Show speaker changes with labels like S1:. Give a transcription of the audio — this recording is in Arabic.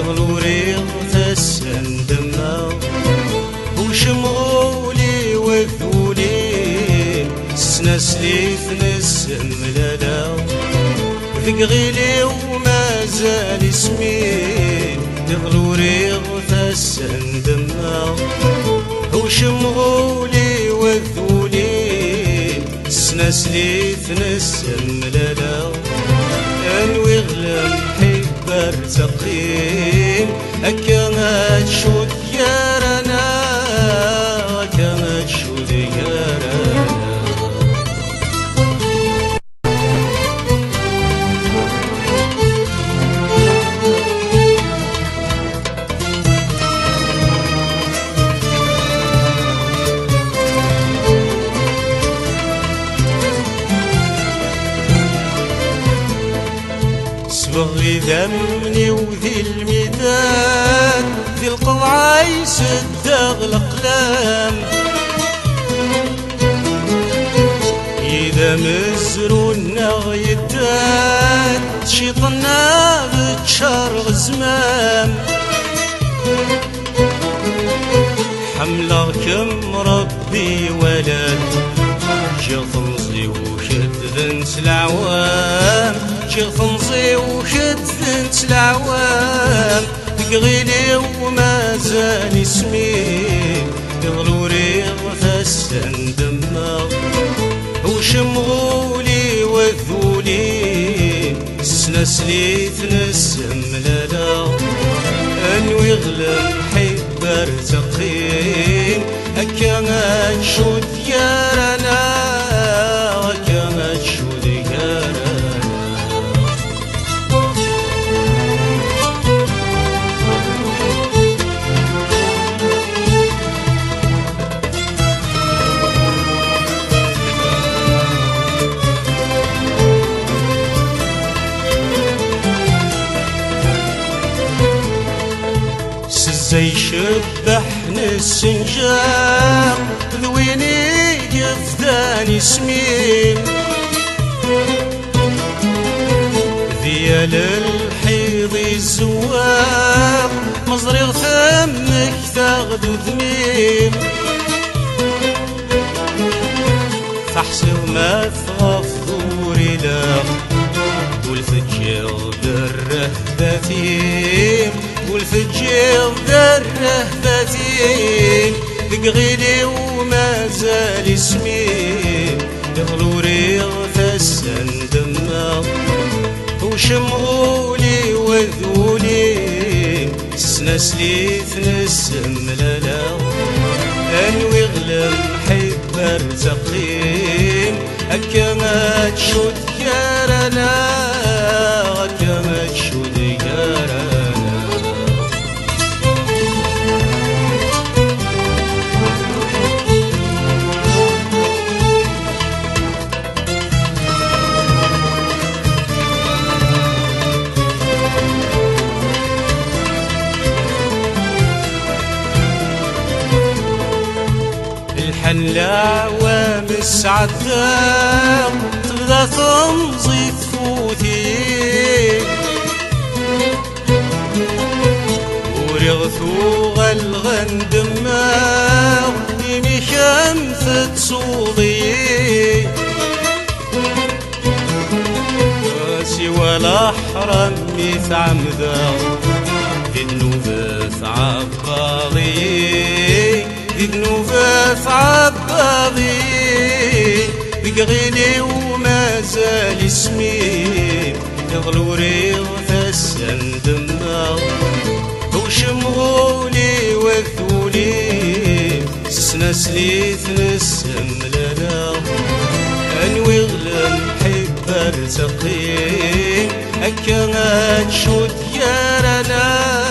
S1: يغلوري تسندما وشمغولي وذولي سنسلي ثنسم لالا ذق غيلي وما زال اسمي يغلوري تسندما وشمغولي وذولي سنسلي ثنسم لالا انوي غلم حبر تقيم أكا تشود يارنا أكا تشود يارنا بغي ذمني وذي الميدان ذي القضعة يسد الأقلام إذا مزرونا غيدان تشيطنا بتشار غزمام حملكم ربي ولد شطنزي وشد ذنت العوام شطنزي وشد ذنت العوام تقغيلي وما زال اسمي يغلوري غفسن دماغ وشمغولي وذولي سنسلي ثنسم لالا انوي غلم حبر تقيم أكا تشود يارنا أكا تشود يارنا زي شبحن السنجاب ذويني يفداني سمين ذيال الحيض الزواق مصدري ثمك ثاغد ذميم فحصي ما ثغف ظوري لاغ والفجر دره ذاتيم والفجر دره ذاتيم ذقغيلي وما زال اسمي يغلوري غفسن دماغ وشمغولي وذولي سنسلي ثنسم لالا انوي غلم حبر تقيم أكا ما تشود يارنا أكا ما تشود يارنا الحلا ومسعدة تبدا تمضي تفوتي ورغثو غلغندما يمي خمثة صوضي سوى الأحرم متعمدا في النوبة عباضي ذنوبات عباضي بقغيلي وما زال اسمي يغلوري وفسن دماغ وشمغولي وذولي سنسلي ثنسم لالا انوي غلم حبر تقيم أكا تشود يارنا